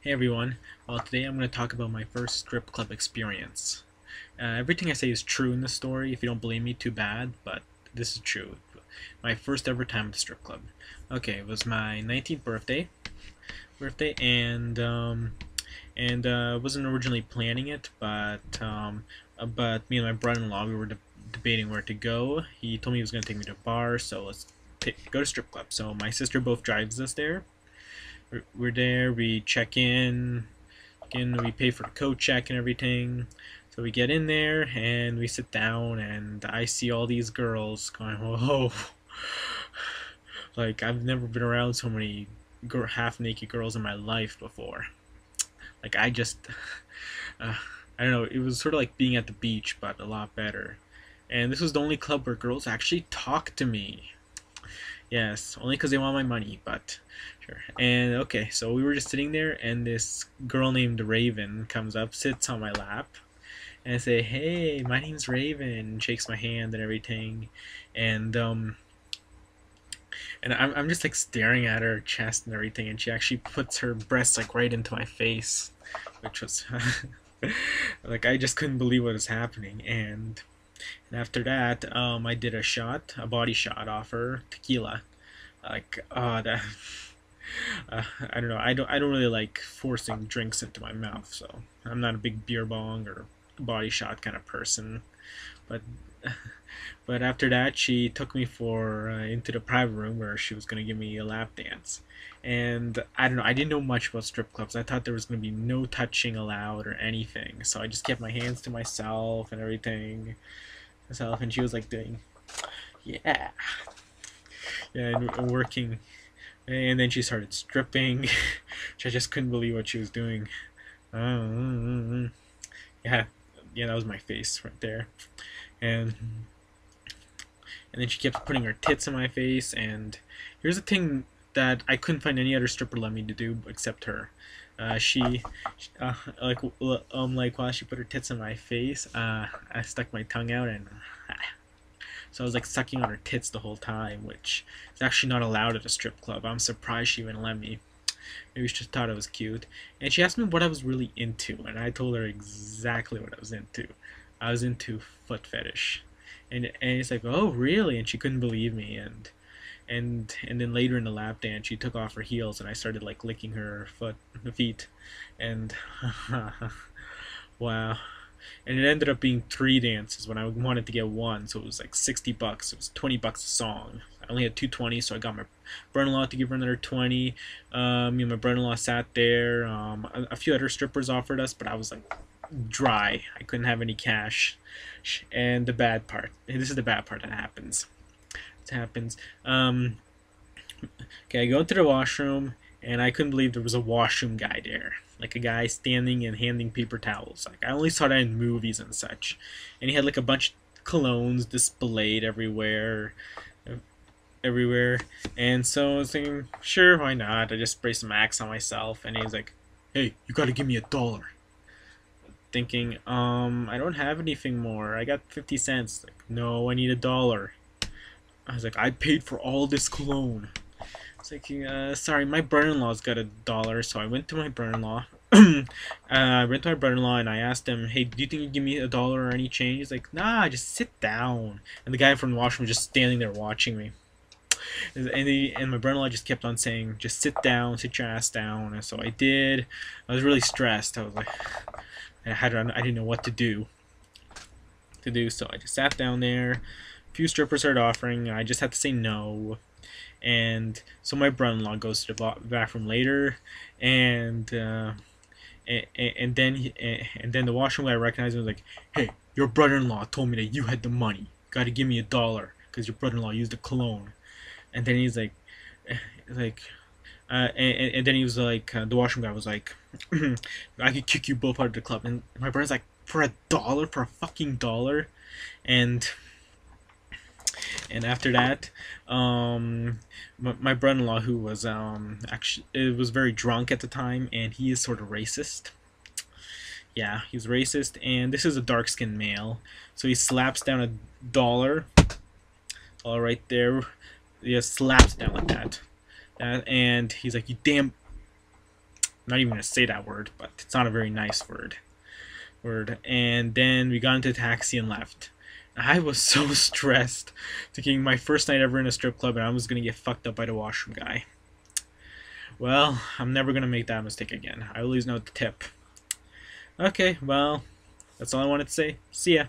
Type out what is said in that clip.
Hey everyone, well today I'm going to talk about my first strip club experience. Everything I say is true in this story. If you don't believe me, too bad, but this is true. My first ever time at the strip club. Okay, it was my 19th birthday, and I wasn't originally planning it, but me and my brother-in-law we were debating where to go. He told me he was going to take me to a bar, so let's go to strip club. So my sister both drives us there. We're there. We check in. We pay for the code check and everything. So we get in there and we sit down, and I see all these girls going, whoa. Like, I've never been around so many half-naked girls in my life before. Like, uh, I don't know, it was sort of like being at the beach, but a lot better. And this was the only club where girls actually talked to me. Yes, only because they want my money, but sure. And okay, so we were just sitting there, and this girl named Raven comes up, sits on my lap, and I say, "Hey, my name's Raven," and shakes my hand and everything, and I'm just like staring at her chest and everything, and she actually puts her breasts like right into my face, which was like I just couldn't believe what was happening, and after that, I did a body shot off her, tequila. Like, that. I don't know. I don't really like forcing drinks into my mouth, so I'm not a big beer bong or body shot kind of person. But but after that, she took me for into the private room where she was gonna give me a lap dance. And I don't know. I didn't know much about strip clubs. I thought there was gonna be no touching allowed or anything. So I just kept my hands to myself and everything. And she was like doing, yeah, yeah, and working. And then she started stripping. Which I just couldn't believe what she was doing. Uh, yeah, yeah, that was my face right there. And and then she kept putting her tits in my face. And here's the thing that I couldn't find any other stripper let me to do except her. She, like while she put her tits in my face, I stuck my tongue out and. So I was like sucking on her tits the whole time, which is actually not allowed at a strip club. I'm surprised she even let me. Maybe she just thought it was cute. And she asked me what I was really into, and I told her exactly what I was into. I was into foot fetish. And it's like, oh really? And she couldn't believe me. And then later in the lap dance, she took off her heels, and I started like licking her feet, and wow. And it ended up being 3 dances when I wanted to get one, so it was like $60. It was $20 a song. I only had 220, so I got my brother-in-law to give her another 20. Me and my brother-in-law sat there. A few other strippers offered us, but I was like dry. I couldn't have any cash. And the bad part, and this is the bad part that happens. It happens. Okay, I go into the washroom, and I couldn't believe there was a washroom guy there. Like a guy standing and handing paper towels. Like I only saw that in movies and such. And he had like a bunch of colognes displayed everywhere. And so I was thinking, sure, why not? I just spray some Axe on myself. And he's like, hey, you gotta give me $1. Thinking, I don't have anything more. I got 50 cents. Like, no, I need $1. I was like, I paid for all this cologne. It's like, sorry, my brother-in-law's got $1, so I went to my brother-in-law. I went to my brother-in-law and I asked him, hey, do you think you give me $1 or any change? He's like, nah, just sit down. And the guy from the washroom was just standing there watching me. And my brother-in-law just kept on saying, just sit down, sit your ass down. And so I did. I was really stressed. I was like, I didn't know what to do. So I just sat down there. A few strippers started offering. I just had to say no. And so my brother-in-law goes to the bathroom later, and then the washroom guy recognized him and was like, "Hey, your brother-in-law told me that you had the money. Got to give me $1 because your brother-in-law used a cologne." And then he's like, and then he was like, the washroom guy was like, "I could kick you both out of the club." And my brother's like, "For $1? For a fucking dollar?" And after that, my brother-in-law, who was actually it was very drunk at the time, and he is sort of racist. Yeah, he's racist, and this is a dark-skinned male, so he slaps down $1, all right there. He just slaps down like that, and he's like, "You damn." not even gonna say that word, but it's not a very nice word. And then we got into a taxi and left. I was so stressed, thinking my first night ever in a strip club, and I was gonna get fucked up by the washroom guy. Well, I'm never gonna make that mistake again. I always know the tip. Okay, well, that's all I wanted to say. See ya.